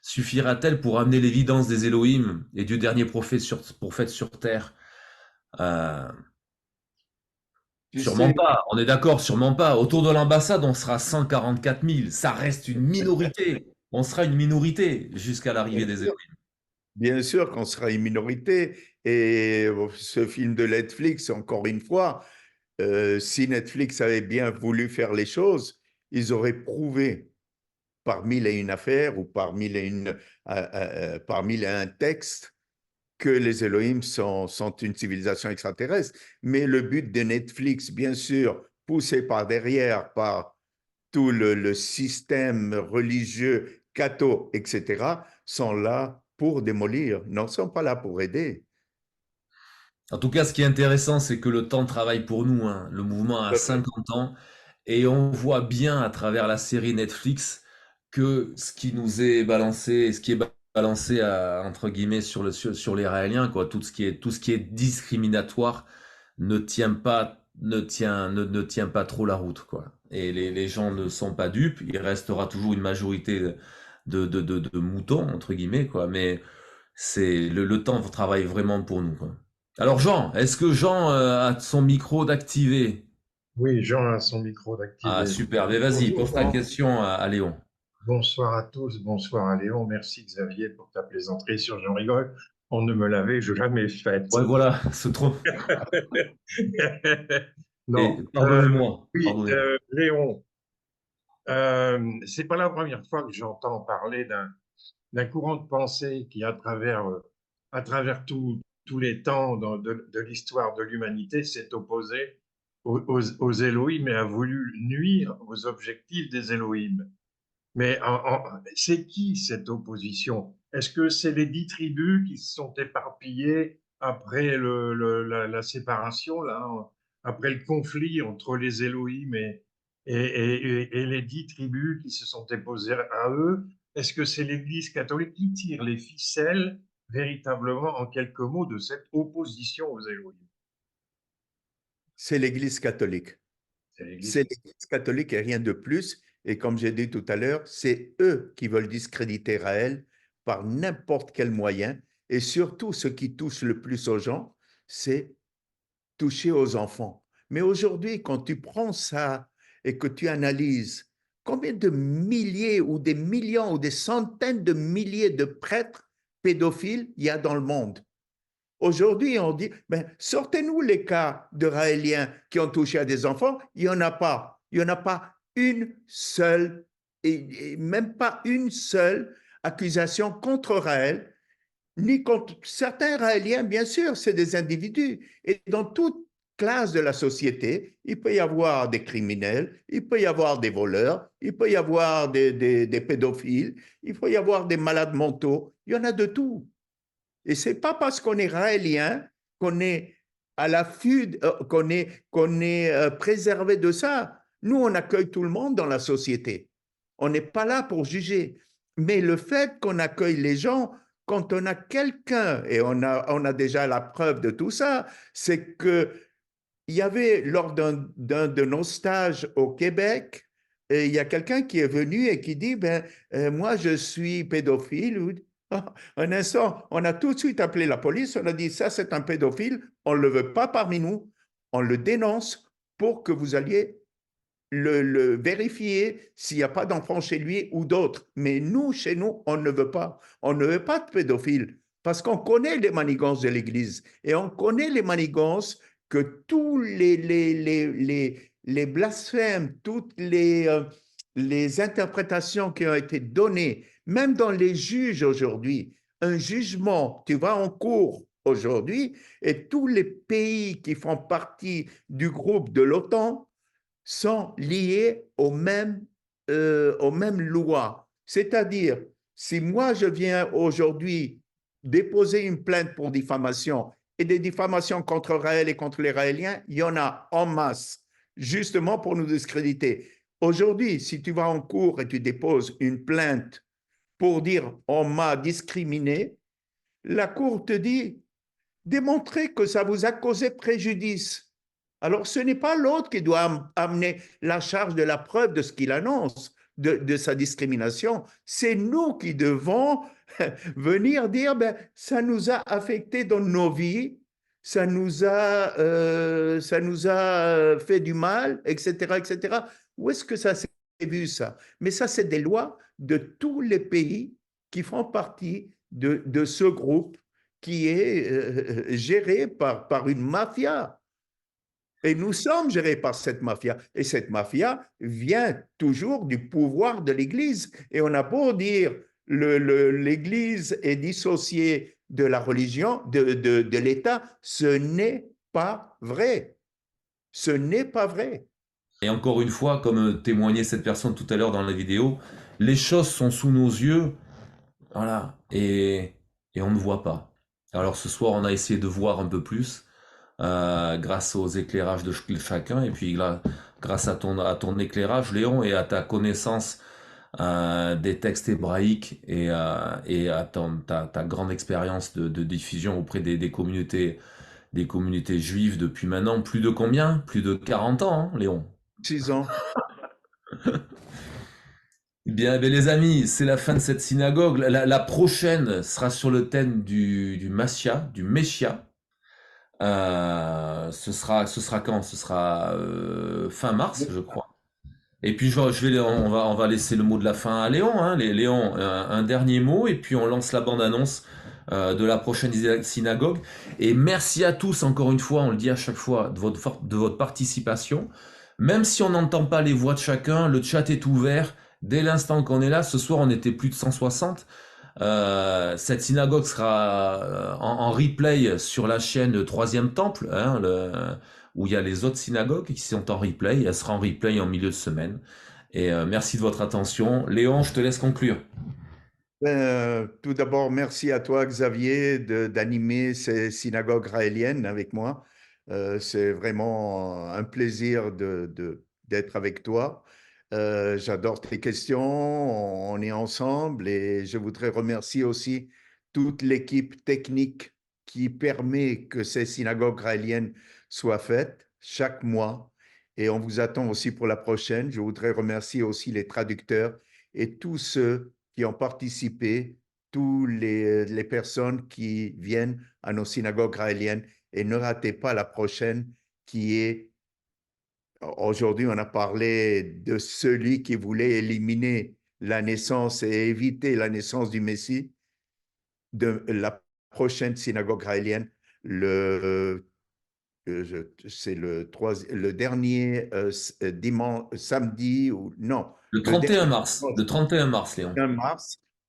suffira-t-elle pour amener l'évidence des Elohim et du dernier prophète sur Terre? Sûrement pas, on est d'accord, sûrement pas. Autour de l'ambassade, on sera 144 000. Ça reste une minorité. On sera une minorité jusqu'à l'arrivée des Elohim. Bien sûr qu'on sera une minorité. Et ce film de Netflix, encore une fois, si Netflix avait bien voulu faire les choses, ils auraient prouvé par 1001 affaires ou par 1001 textes que les Elohim sont une civilisation extraterrestre. Mais le but de Netflix, bien sûr, poussé par derrière, par tout le système religieux, catho, etc., sont là pour démolir, ne sont pas là pour aider. En tout cas, ce qui est intéressant, c'est que le temps travaille pour nous. Hein. Le mouvement a 50 ans et on voit bien à travers la série Netflix que ce qui nous est balancé, ce qui est balancé entre guillemets sur les Raéliens, quoi, tout ce qui est discriminatoire ne tient pas trop la route, quoi. Et les gens ne sont pas dupes. Il restera toujours une majorité de moutons entre guillemets, quoi. Mais c'est le temps travaille vraiment pour nous, quoi. Alors Jean, est-ce que Jean a son micro d'activer? Oui, Jean a son micro d'activer. Ah super, mais vas-y, pose ta question à Léon. Bonsoir à tous, bonsoir à Léon. Merci Xavier pour ta plaisanterie sur Jean Régol. on ne me l'avait jamais faite. Ouais, voilà, c'est trop. Non, Pardonnez-moi. oui, Pardonnez-moi. Léon, c'est pas la première fois que j'entends parler d'un courant de pensée qui, à travers tous les temps de l'histoire de l'humanité, s'est opposé aux Elohim et a voulu nuire aux objectifs des Elohim. Mais c'est qui cette opposition? Est-ce que c'est les 10 tribus qui se sont éparpillées après la séparation, là, après le conflit entre les Elohim et les 10 tribus qui se sont opposées à eux? Est-ce que c'est l'Église catholique qui tire les ficelles véritablement, en quelques mots, de cette opposition aux Elohim? C'est l'Église catholique. C'est l'Église catholique et rien de plus. Et comme j'ai dit tout à l'heure, c'est eux qui veulent discréditer Raël par n'importe quel moyen. Et surtout, ce qui touche le plus aux gens, c'est toucher aux enfants. Mais aujourd'hui, quand tu prends ça et que tu analyses combien de milliers ou des millions ou des centaines de milliers de prêtres pédophiles il y a dans le monde. Aujourd'hui, on dit, ben, sortez-nous les cas de Raéliens qui ont touché à des enfants. Il n'y en a pas. Il n'y en a pas une seule, et même pas une seule accusation contre Raël, ni contre certains Raéliens, bien sûr, c'est des individus. Et dans toute classe de la société, il peut y avoir des criminels, il peut y avoir des voleurs, il peut y avoir des pédophiles, il peut y avoir des malades mentaux, il y en a de tout. Et ce n'est pas parce qu'on est raélien qu'on est à l'affût, qu'on est préservé de ça. Nous, on accueille tout le monde dans la société. On n'est pas là pour juger. Mais le fait qu'on accueille les gens, quand on a quelqu'un, et on a déjà la preuve de tout ça, c'est qu'il y avait, lors d'un de nos stages au Québec, et il y a quelqu'un qui est venu et qui dit, moi, je suis pédophile. Un instant, on a tout de suite appelé la police, on a dit, ça, c'est un pédophile, on ne le veut pas parmi nous, on le dénonce pour que vous alliez le vérifier s'il n'y a pas d'enfant chez lui ou d'autres. Mais nous, chez nous, on ne veut pas. On ne veut pas de pédophiles parce qu'on connaît les manigances de l'Église et on connaît les manigances que tous les blasphèmes, toutes les interprétations qui ont été données, même dans les juges aujourd'hui, un jugement, tu vas en cours aujourd'hui et tous les pays qui font partie du groupe de l'OTAN sont liés aux mêmes lois. C'est-à-dire, si moi je viens aujourd'hui déposer une plainte pour diffamation et des diffamations contre Raël et contre les Raéliens, il y en a en masse, justement pour nous discréditer. Aujourd'hui, si tu vas en cours et tu déposes une plainte pour dire « on m'a discriminé », la cour te dit « démontrez que ça vous a causé préjudice ». Alors, ce n'est pas l'autre qui doit amener la charge de la preuve de ce qu'il annonce, de sa discrimination. C'est nous qui devons venir dire « ça nous a affecté dans nos vies, ça nous a fait du mal, etc. etc. » Où est-ce que ça s'est vu, ça? Mais ça, c'est des lois de tous les pays qui font partie de ce groupe qui est géré par une mafia. Et nous sommes gérés par cette mafia. Et cette mafia vient toujours du pouvoir de l'Église. Et on a beau dire l'Église est dissociée de la religion, de l'État, ce n'est pas vrai. Ce n'est pas vrai. Et encore une fois, comme témoignait cette personne tout à l'heure dans la vidéo, les choses sont sous nos yeux, voilà, et on ne voit pas. Alors ce soir, on a essayé de voir un peu plus, grâce aux éclairages de chacun, et puis grâce à ton éclairage, Léon, et à ta connaissance des textes hébraïques et à ta grande expérience de diffusion auprès des communautés juives depuis maintenant plus de combien? Plus de 40 ans, hein, Léon? 6 ans. Bien, les amis, c'est la fin de cette synagogue. La prochaine sera sur le thème du Messia, ce sera quand? Ce sera fin mars, je crois. Et puis on va laisser le mot de la fin à Léon. Hein. Léon, un dernier mot, et puis on lance la bande-annonce de la prochaine synagogue. Et merci à tous, encore une fois, on le dit à chaque fois, de votre participation. Même si on n'entend pas les voix de chacun, le chat est ouvert. Dès l'instant qu'on est là, ce soir on était plus de 160. Cette synagogue sera en replay sur la chaîne Troisième Temple, hein, où il y a les autres synagogues qui sont en replay. Elle sera en replay en milieu de semaine. Et merci de votre attention. Léon, je te laisse conclure. Tout d'abord, merci à toi, Xavier, d'animer ces synagogues raéliennes avec moi. C'est vraiment un plaisir d'être avec toi. J'adore tes questions, on est ensemble et je voudrais remercier aussi toute l'équipe technique qui permet que ces synagogues raéliennes soient faites chaque mois. Et on vous attend aussi pour la prochaine. Je voudrais remercier aussi les traducteurs et tous ceux qui ont participé, toutes les personnes qui viennent à nos synagogues raéliennes. Et ne ratez pas la prochaine qui est, aujourd'hui on a parlé de celui qui voulait éliminer la naissance et éviter la naissance du Messie. De la prochaine synagogue raélienne, c'est le dernier dimanche, samedi, ou non. Le 31 mars, le 31 mars, Léon.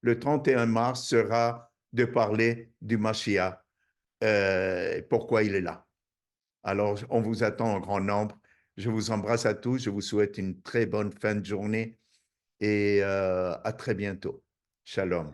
Le 31 mars sera de parler du Mashiach, pourquoi il est là. Alors, on vous attend en grand nombre. Je vous embrasse à tous. Je vous souhaite une très bonne fin de journée et à très bientôt. Shalom.